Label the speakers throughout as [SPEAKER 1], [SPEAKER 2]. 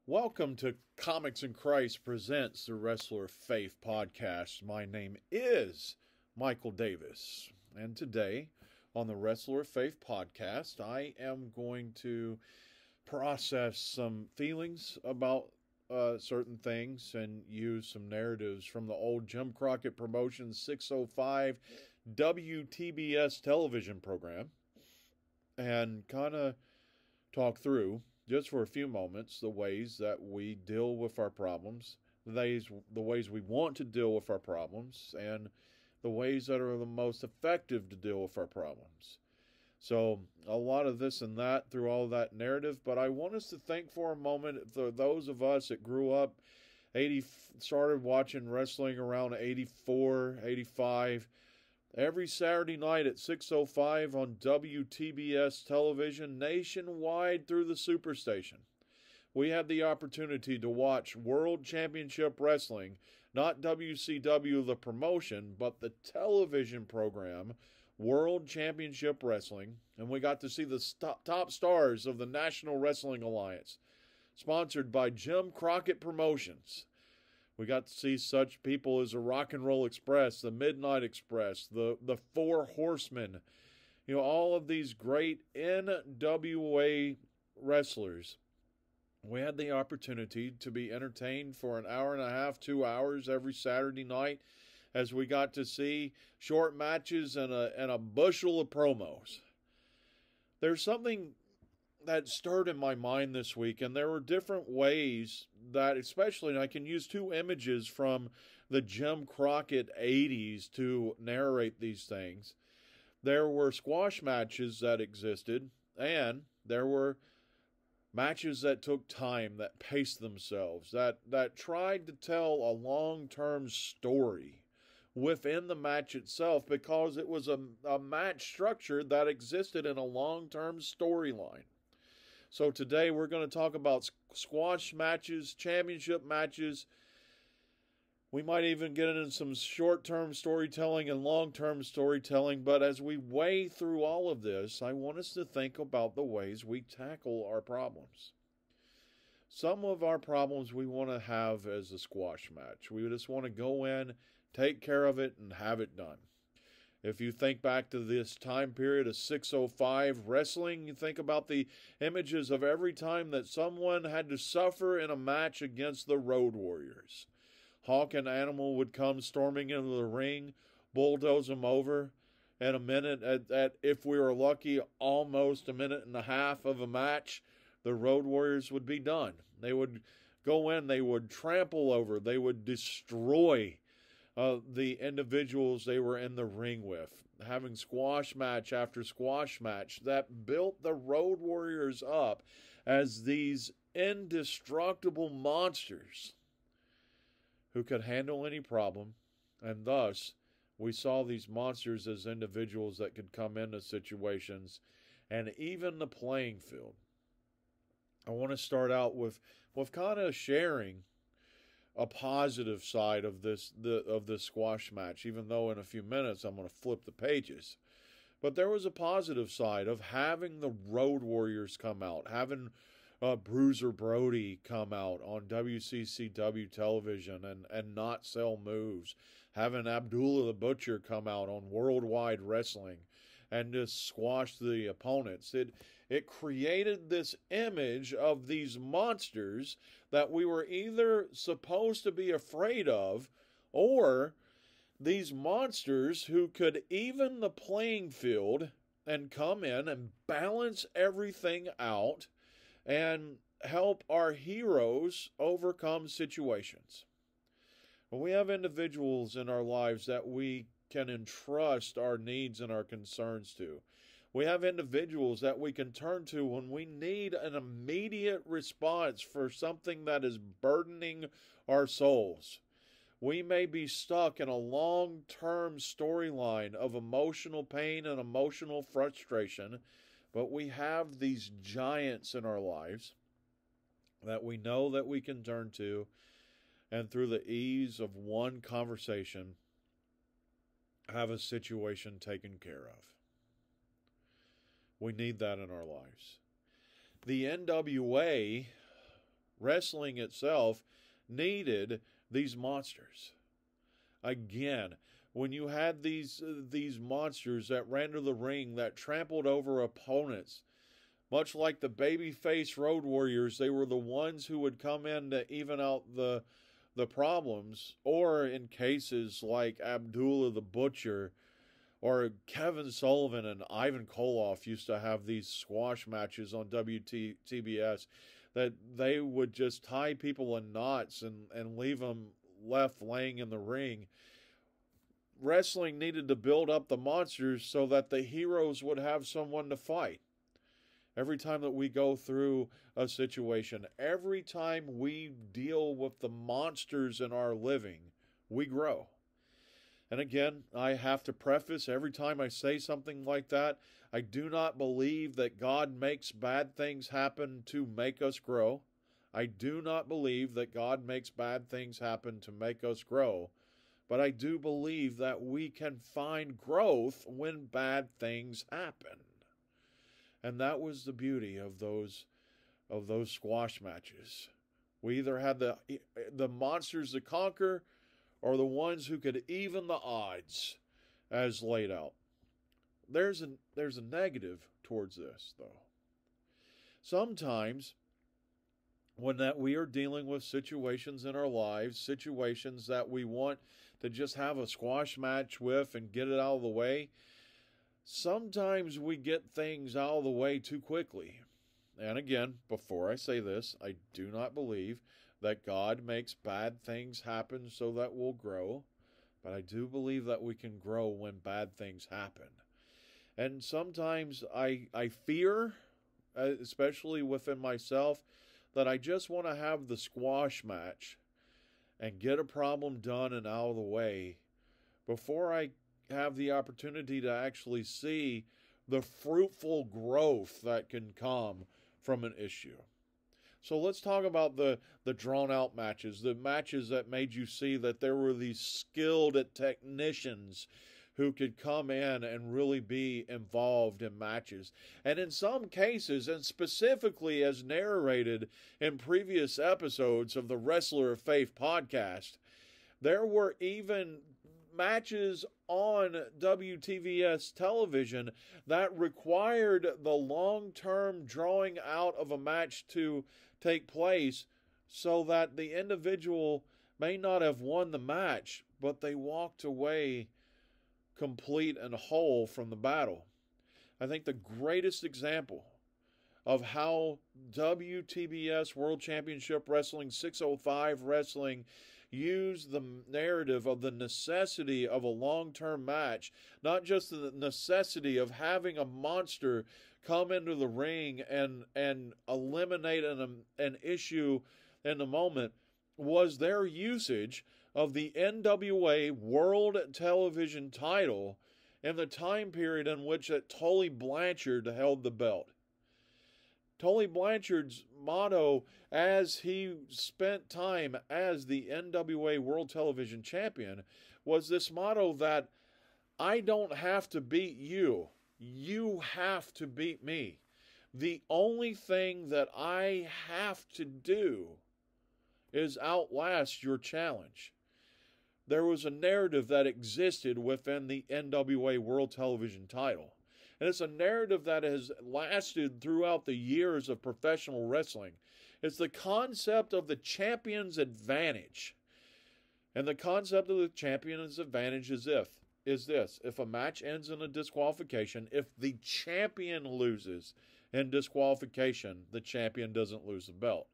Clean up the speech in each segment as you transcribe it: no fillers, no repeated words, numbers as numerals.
[SPEAKER 1] Welcome to Comics and Christ Presents the Wrestler of Faith podcast. My name is Michael Davis, and today on the Wrestler of Faith podcast, I am going to process some feelings about certain things and use some narratives from the old Jim Crockett Promotions 605 WTBS television program and kind of talk through, just for a few moments, the ways that we deal with our problems, the ways we want to deal with our problems, and the ways that are the most effective to deal with our problems. So, a lot of this and that through all that narrative, but I want us to think for a moment for those of us that grew up, started watching wrestling around 84, 85, every Saturday night at 6:05 on WTBS television nationwide through the Superstation. We had the opportunity to watch World Championship Wrestling, not WCW the promotion, but the television program, World Championship Wrestling, and we got to see the top stars of the National Wrestling Alliance, sponsored by Jim Crockett Promotions. We got to see such people as the Rock and Roll Express, the Midnight Express, the Four Horsemen, all of these great NWA wrestlers. We had the opportunity to be entertained for an hour and a half, 2 hours every Saturday night as we got to see short matches and a bushel of promos. There's something that stirred in my mind this week, and there were different ways that, especially, and I can use two images from the Jim Crockett 80s to narrate these things. There were squash matches that existed, and there were matches that took time, that paced themselves, that tried to tell a long-term story within the match itself, because it was a match structure that existed in a long-term storyline. So today we're going to talk about squash matches, championship matches. We might even get into some short-term storytelling and long-term storytelling. But as we weigh through all of this, I want us to think about the ways we tackle our problems. Some of our problems we want to have as a squash match. We just want to go in, take care of it, and have it done. If you think back to this time period of 605 wrestling, you think about the images of every time that someone had to suffer in a match against the Road Warriors. Hawk and Animal would come storming into the ring, bulldoze them over, and a minute, at if we were lucky, almost a minute and a half of a match, the Road Warriors would be done. They would go in, they would trample over, they would destroy the individuals they were in the ring with, having squash match after squash match that built the Road Warriors up as these indestructible monsters who could handle any problem, and thus we saw these monsters as individuals that could come into situations and even the playing field. I want to start out with kind of sharing a positive side of this squash match, even though in a few minutes I'm going to flip the pages. But there was a positive side of having the Road Warriors come out, having Bruiser Brody come out on WCCW television and not sell moves, having Abdullah the Butcher come out on Worldwide Wrestling and just squash the opponents. It created this image of these monsters that we were either supposed to be afraid of, or these monsters who could even the playing field and come in and balance everything out and help our heroes overcome situations. When we have individuals in our lives that we can entrust our needs and our concerns to, we have individuals that we can turn to when we need an immediate response for something that is burdening our souls. We may be stuck in a long-term storyline of emotional pain and emotional frustration, but we have these giants in our lives that we know that we can turn to, and through the ease of one conversation, have a situation taken care of. We need that in our lives. The NWA Wrestling itself needed these monsters. Again, when you had these monsters that ran to the ring, that trampled over opponents, much like the babyface Road Warriors, they were the ones who would come in to even out the problems. Or in cases like Abdullah the Butcher or Kevin Sullivan and Ivan Koloff used to have these squash matches on WTBS that they would just tie people in knots and leave them left laying in the ring. Wrestling needed to build up the monsters so that the heroes would have someone to fight. Every time that we go through a situation, every time we deal with the monsters in our living, we grow. And again, I have to preface every time I say something like that, I do not believe that God makes bad things happen to make us grow. I do not believe that God makes bad things happen to make us grow. But I do believe that we can find growth when bad things happen. And that was the beauty of those squash matches. We either had the monsters to conquer or the ones who could even the odds as laid out. There's a negative towards this, though. Sometimes when that we are dealing with situations in our lives, situations that we want to just have a squash match with and get it out of the way, sometimes we get things out of the way too quickly. And again, before I say this, I do not believe that God makes bad things happen so that we'll grow, but I do believe that we can grow when bad things happen. And sometimes I fear, especially within myself, that I just want to have the squash match and get a problem done and out of the way before I have the opportunity to actually see the fruitful growth that can come from an issue. So let's talk about the drawn-out matches, the matches that made you see that there were these skilled technicians who could come in and really be involved in matches. And in some cases, and specifically as narrated in previous episodes of the Wrestler of Faith podcast, there were even matches on WTVS television that required the long-term drawing out of a match to take place so that the individual may not have won the match, but they walked away complete and whole from the battle. I think the greatest example of how WTBS World Championship Wrestling 605 Wrestling used the narrative of the necessity of a long-term match, not just the necessity of having a monster come into the ring and eliminate an issue in the moment, was their usage of the NWA World Television title in the time period in which Tully Blanchard held the belt. Tully Blanchard's motto as he spent time as the NWA World Television Champion was this motto that I don't have to beat you. You have to beat me. The only thing that I have to do is outlast your challenge. There was a narrative that existed within the NWA World Television title. And it's a narrative that has lasted throughout the years of professional wrestling. It's the concept of the champion's advantage. And the concept of the champion's advantage is this. If a match ends in a disqualification, if the champion loses in disqualification, the champion doesn't lose the belt.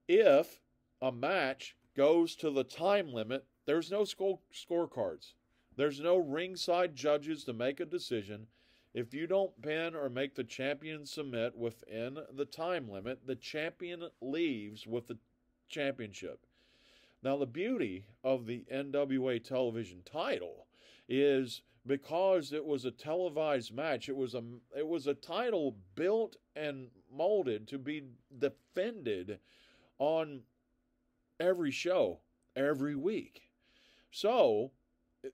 [SPEAKER 1] If a match goes to the time limit, there's no scorecards. There's no ringside judges to make a decision. If you don't pin or make the champion submit within the time limit, the champion leaves with the championship. Now, the beauty of the NWA television title is because it was a televised match, it was a title built and molded to be defended on every show, every week. So,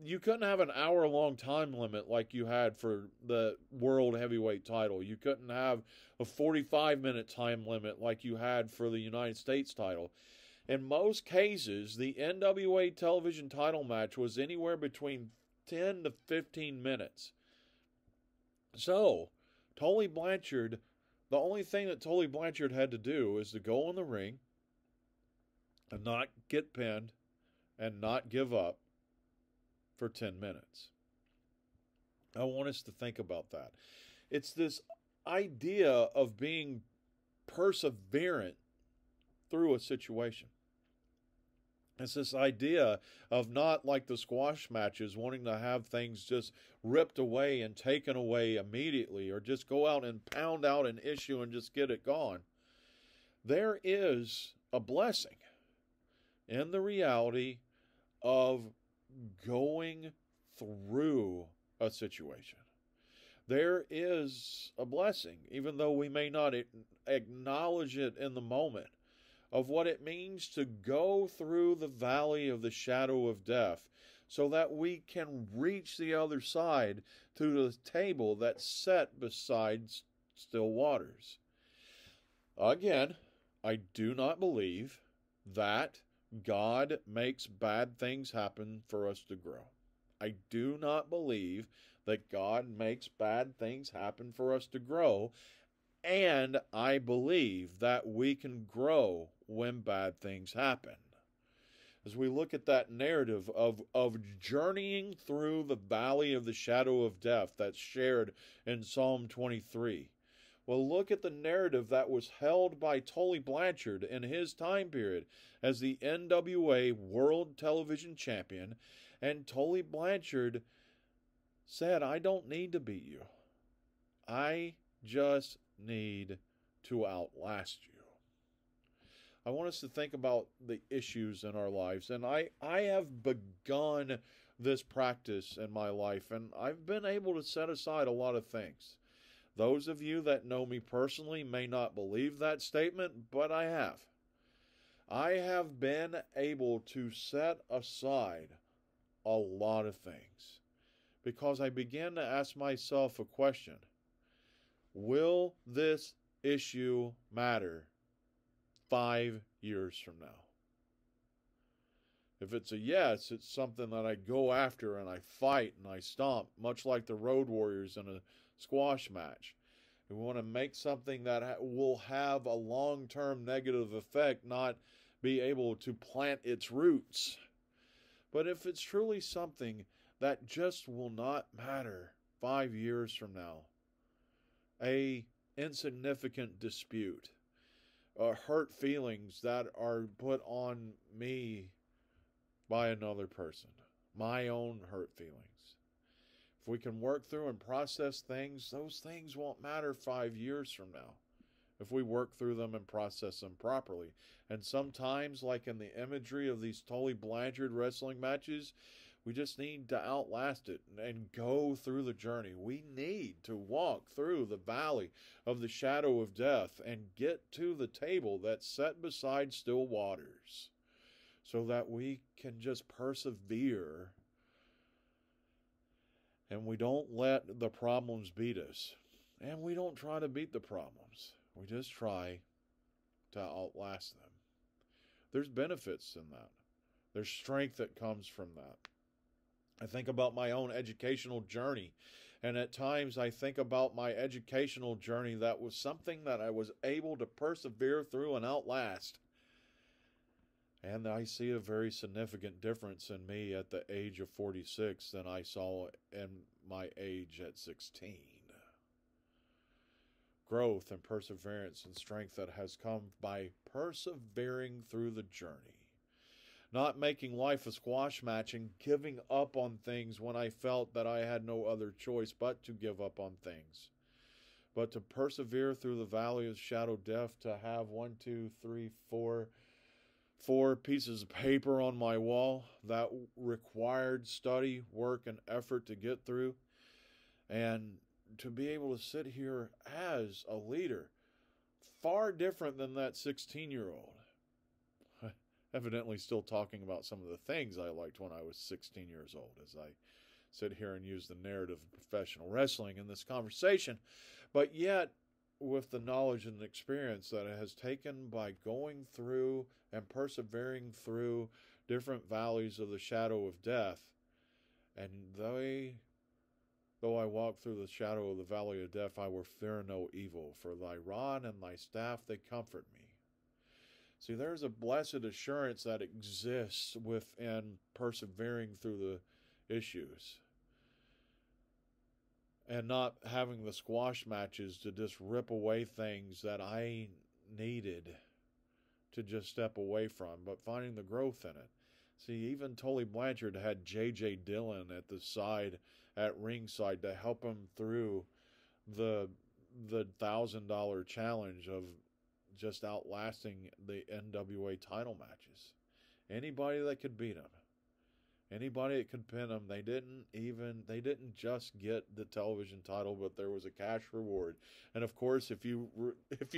[SPEAKER 1] you couldn't have an hour-long time limit like you had for the World Heavyweight title. You couldn't have a 45-minute time limit like you had for the United States title. In most cases, the NWA television title match was anywhere between 10 to 15 minutes. So, Tully Blanchard, the only thing that Tully Blanchard had to do is to go in the ring and not get pinned and not give up for 10 minutes. I want us to think about that. It's this idea of being perseverant through a situation. It's this idea of not like the squash matches, wanting to have things just ripped away and taken away immediately, or just go out and pound out an issue and just get it gone. There is a blessing in the reality of going through a situation. There is a blessing, even though we may not acknowledge it in the moment, of what it means to go through the valley of the shadow of death so that we can reach the other side to the table that's set beside still waters. Again, I do not believe that God makes bad things happen for us to grow. I do not believe that God makes bad things happen for us to grow. And I believe that we can grow when bad things happen. As we look at that narrative of journeying through the valley of the shadow of death that's shared in Psalm 23, well, look at the narrative that was held by Tully Blanchard in his time period as the NWA World Television Champion. And Tully Blanchard said, I don't need to beat you. I just need to outlast you. I want us to think about the issues in our lives. And I have begun this practice in my life, and I've been able to set aside a lot of things. Those of you that know me personally may not believe that statement, but I have. I have been able to set aside a lot of things because I began to ask myself a question. Will this issue matter 5 years from now? If it's a yes, it's something that I go after and I fight and I stomp, much like the Road Warriors in a squash match. We want to make something that will have a long-term negative effect, not be able to plant its roots. But if it's truly something that just will not matter 5 years from now, a insignificant dispute, hurt feelings that are put on me by another person, my own hurt feelings. If we can work through and process things, those things won't matter 5 years from now if we work through them and process them properly. And sometimes, like in the imagery of these Tully Blanchard wrestling matches, we just need to outlast it and go through the journey. We need to walk through the valley of the shadow of death and get to the table that's set beside still waters so that we can just persevere and we don't let the problems beat us. And we don't try to beat the problems. We just try to outlast them. There's benefits in that. There's strength that comes from that. I think about my own educational journey, and at times I think about my educational journey that was something that I was able to persevere through and outlast. And I see a very significant difference in me at the age of 46 than I saw in my age at 16. Growth and perseverance and strength that has come by persevering through the journey. Not making life a squash match and giving up on things when I felt that I had no other choice but to give up on things. But to persevere through the valley of shadow death, to have 4 pieces of paper on my wall that required study, work, and effort to get through. And to be able to sit here as a leader, far different than that 16-year-old. evidently still talking about some of the things I liked when I was 16 years old as I sit here and use the narrative of professional wrestling in this conversation. But yet, with the knowledge and experience that it has taken by going through and persevering through different valleys of the shadow of death, and though I walk through the shadow of the valley of death, I will fear no evil, for thy rod and thy staff, they comfort me. See, there's a blessed assurance that exists within persevering through the issues and not having the squash matches to just rip away things that I needed to just step away from, but finding the growth in it. See, even Tully Blanchard had J.J. Dillon at the side, at ringside, to help him through the $1,000 challenge of just outlasting the NWA title matches. Anybody that could beat him, anybody that could pin him, they didn't just get the television title, but there was a cash reward. And of course, if you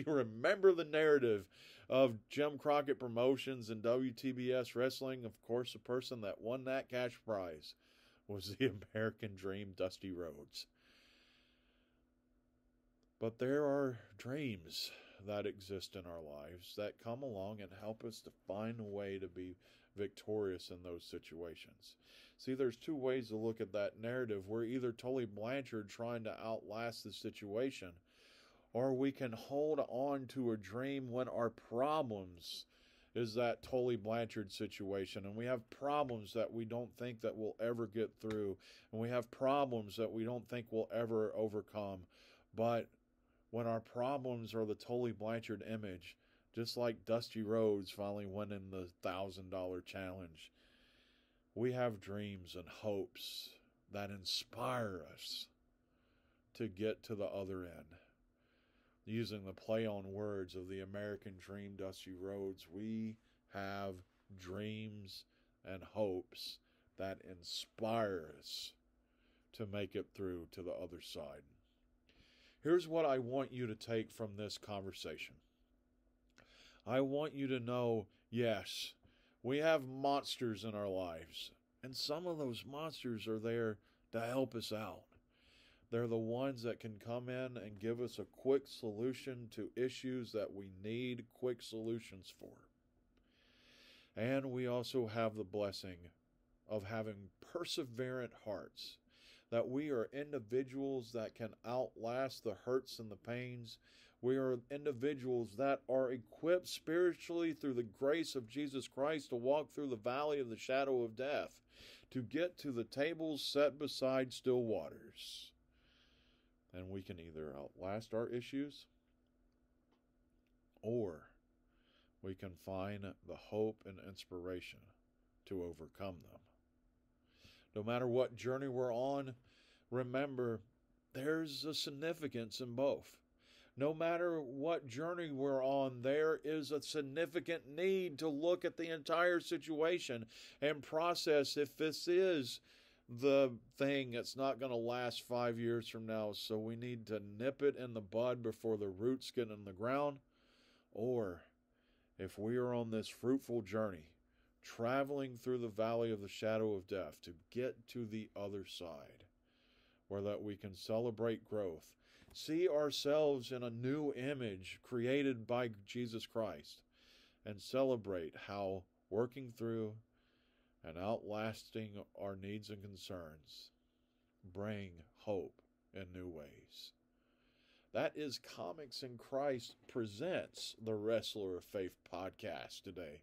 [SPEAKER 1] remember the narrative of Jim Crockett Promotions and WTBS Wrestling, of course, the person that won that cash prize was the American Dream, Dusty Rhodes. But there are dreams that exist in our lives that come along and help us to find a way to be victorious in those situations. See, there's two ways to look at that narrative. We're either Tully Blanchard trying to outlast the situation, or we can hold on to a dream when our problems is that Tully Blanchard situation, and we have problems that we don't think that we'll ever get through, and we have problems that we don't think we'll ever overcome. But when our problems are the Tully Blanchard image, just like Dusty Rhodes finally winning the $1,000 challenge, we have dreams and hopes that inspire us to get to the other end. Using the play on words of the American Dream, Dusty Rhodes, we have dreams and hopes that inspire us to make it through to the other side. Here's what I want you to take from this conversation. I want you to know, yes, we have monsters in our lives, and some of those monsters are there to help us out. They're the ones that can come in and give us a quick solution to issues that we need quick solutions for. And we also have the blessing of having perseverant hearts, that we are individuals that can outlast the hurts and the pains. We are individuals that are equipped spiritually through the grace of Jesus Christ to walk through the valley of the shadow of death, to get to the tables set beside still waters. And we can either outlast our issues, or we can find the hope and inspiration to overcome them. No matter what journey we're on, remember, there's a significance in both. No matter what journey we're on, there is a significant need to look at the entire situation and process if this is the thing that's not going to last 5 years from now. So we need to nip it in the bud before the roots get in the ground. Or if we are on this fruitful journey, traveling through the valley of the shadow of death to get to the other side, where that we can celebrate growth, see ourselves in a new image created by Jesus Christ, and celebrate how working through and outlasting our needs and concerns bring hope in new ways. That is Comics in Christ presents the Wrestler of Faith podcast today.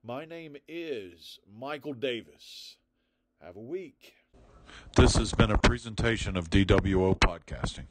[SPEAKER 1] My name is Michael Davis. Have a week. This has been a presentation of DWO Podcasting.